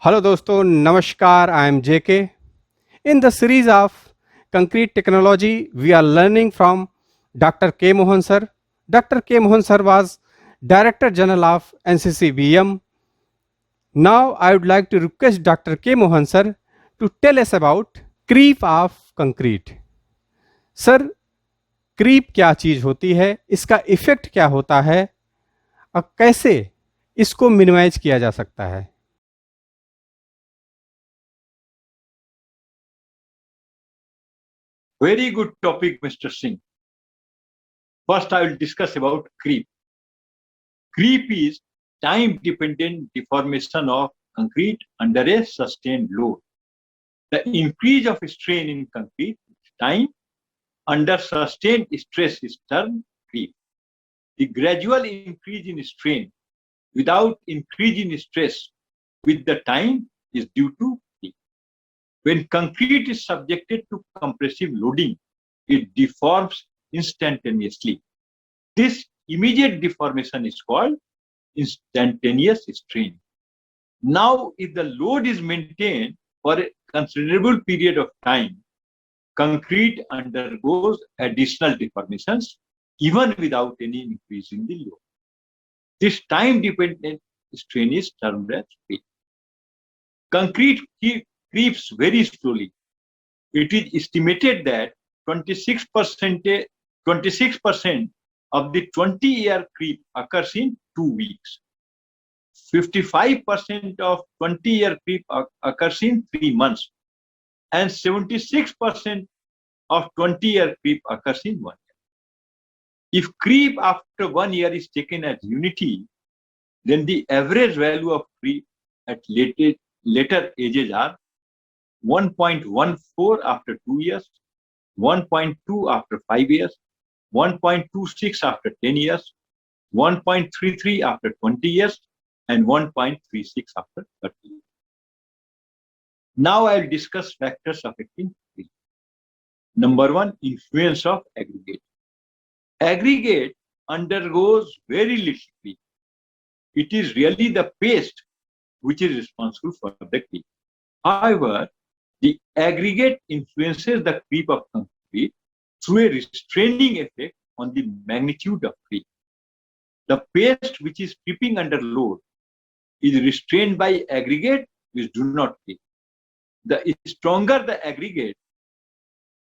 Hello दोस्तों, नमस्कार। I am JK. In the series of concrete technology we are learning from Dr. K Mohan sir. Dr. K Mohan sir was Director General of NCCBM. Now I would like to request Dr. K Mohan sir to tell us about creep of concrete. Sir, creep क्या चीज होती है, इसका effect क्या होता है और कैसे इसको मिनिमाइज किया जा सकता है? Very good topic, Mr. Singh. First, I will discuss about creep. Creep is time-dependent deformation of concrete under a sustained load. The increase of strain in concrete time under sustained stress is termed creep. The gradual increase in strain without increase in stress with the time is due to creep. When concrete is subjected to compressive loading, it deforms instantaneously. This immediate deformation is called instantaneous strain. Now, if the load is maintained for a considerable period of time, concrete undergoes additional deformations even without any increase in the load. This time-dependent strain is termed as creep. Concrete creeps very slowly. It is estimated that 26% of the 20-year creep occurs in 2 weeks. 55% of 20-year creep occurs in 3 months. And 76% of 20-year creep occurs in 1 year. If creep after 1 year is taken as unity, then the average value of creep at later ages are 1.14 after 2 years, 1.2 after 5 years, 1.26 after 10 years, 1.33 after 20 years, and 1.36 after 30 years. Now I'll discuss factors affecting creep. Number one, influence of aggregate. Aggregate undergoes very little creep. It is really the paste which is responsible for the creep. However, the aggregate influences the creep of concrete through a restraining effect on the magnitude of creep. The paste which is creeping under load is restrained by aggregate which do not creep. The stronger the aggregate,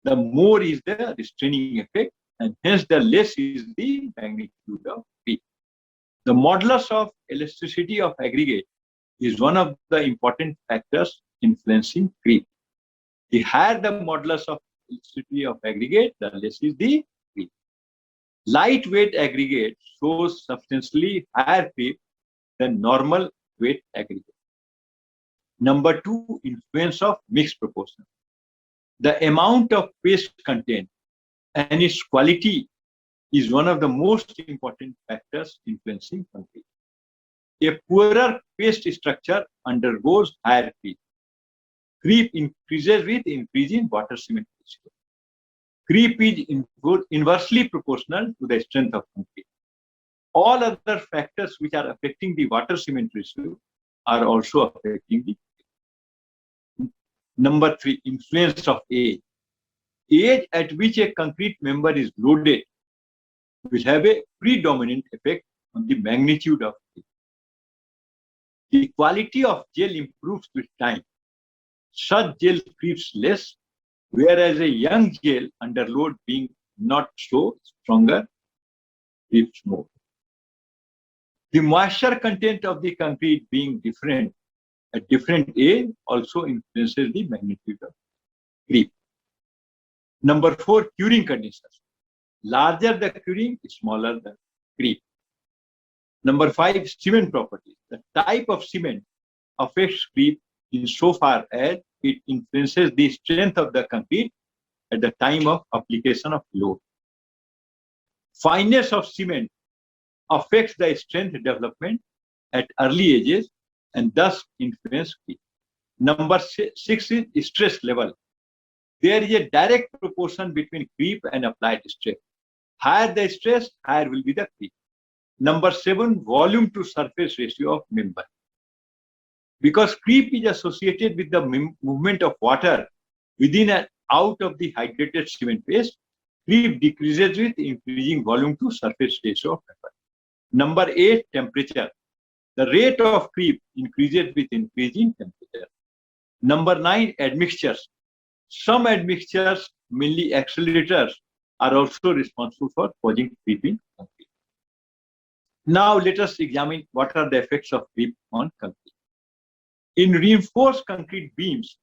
the more is the restraining effect, and hence the less is the magnitude of creep. The modulus of elasticity of aggregate is one of the important factors influencing creep. The higher the modulus of elasticity of aggregate, the less is the creep. Lightweight aggregate shows substantially higher creep than normal weight aggregate. Number two, influence of mixed proportion. The amount of paste content and its quality is one of the most important factors influencing concrete. A poorer paste structure undergoes higher creep. Creep increases with increase in water cement ratio. Creep is inversely proportional to the strength of concrete. All other factors which are affecting the water cement ratio are also affecting the creep. Number three, influence of age. Age at which a concrete member is loaded will have a predominant effect on the magnitude of creep. The quality of gel improves with time. Such gel creeps less, whereas a young gel under load being not so stronger creeps more. The moisture content of the concrete being different at different age also influences the magnitude of creep. Number four, curing conditions. Larger the curing, smaller the creep. Number five, cement properties. The type of cement affects creep insofar as it influences the strength of the concrete at the time of application of load. Fineness of cement affects the strength development at early ages and thus influence creep. Number six is stress level. There is a direct proportion between creep and applied stress. Higher the stress, higher will be the creep. Number seven, volume to surface ratio of member. Because creep is associated with the movement of water within and out of the hydrated cement paste, creep decreases with increasing volume to surface ratio of paper. Number 8, temperature. The rate of creep increases with increasing temperature. Number 9, admixtures. Some admixtures, mainly accelerators, are also responsible for causing creep in concrete. Now let us examine what are the effects of creep on concrete. In reinforced concrete beams,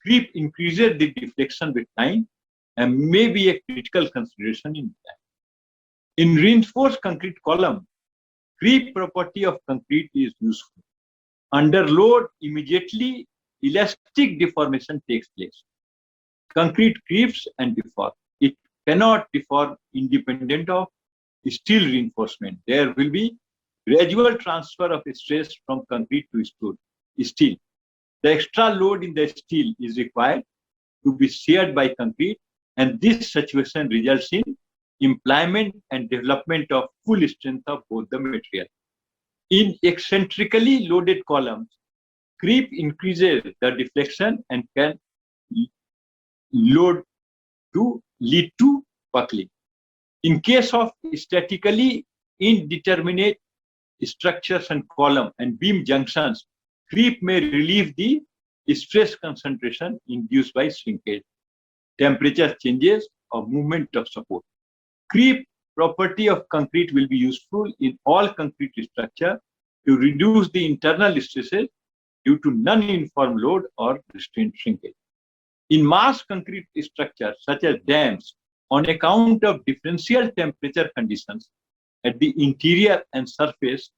creep increases the deflection with time and may be a critical consideration in design. In reinforced concrete column, creep property of concrete is useful. Under load, immediately elastic deformation takes place. Concrete creeps and deforms. It cannot deform independent of steel reinforcement. There will be gradual transfer of stress from concrete to steel. The extra load in the steel is required to be shared by concrete, and this situation results in employment and development of full strength of both the material. In eccentrically loaded columns, creep increases the deflection and can lead to buckling. In case of statically indeterminate structures and column and beam junctions, creep may relieve the stress concentration induced by shrinkage, temperature changes, or movement of support. Creep property of concrete will be useful in all concrete structure to reduce the internal stresses due to non-uniform load or restrained shrinkage. In mass concrete structures such as dams, on account of differential temperature conditions at the interior and surface,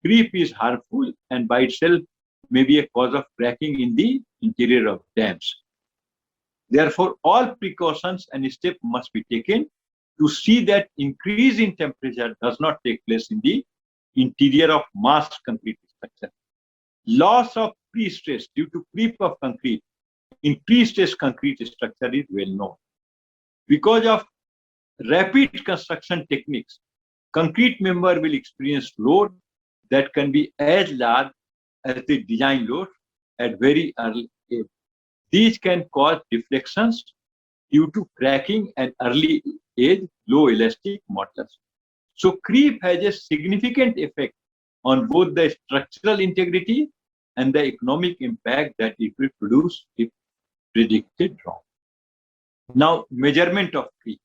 creep is harmful and by itself may be a cause of cracking in the interior of dams. Therefore, all precautions and steps must be taken to see that increase in temperature does not take place in the interior of mass concrete structure. Loss of pre-stress due to creep of concrete in pre-stress concrete structure is well known. Because of rapid construction techniques, concrete member will experience load that can be as large as the design load at very early age. These can cause deflections due to cracking and early age low elastic modulus. So creep has a significant effect on both the structural integrity and the economic impact that it will produce if predicted wrong. Now, measurement of creep.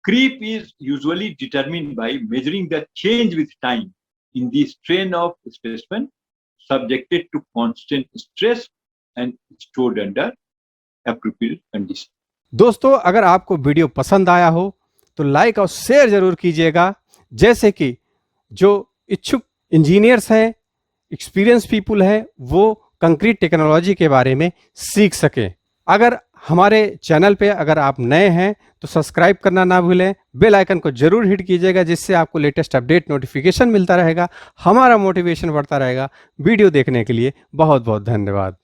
Creep is usually determined by measuring the change with time in the strain of specimen subjected to constant stress and stored under appropriate condition. दोस्तों, अगर आपको video पसंद आया हो तो like और share जरूर कीजिएगा, जैसे कि जो इच्छुक इंजीनियर्स हैं, एक्सपीरियंस पीपुल हैं, वो कंक्रीट टेक्नोलॉजी के बारे में सीख सकें। अगर हमारे चैनल पे अगर आप नए हैं तो सब्सक्राइब करना ना भूलें, बेल आइकन को जरूर हिट कीजिएगा, जिससे आपको लेटेस्ट अपडेट नोटिफिकेशन मिलता रहेगा, हमारा मोटिवेशन बढ़ता रहेगा। वीडियो देखने के लिए बहुत बहुत धन्यवाद।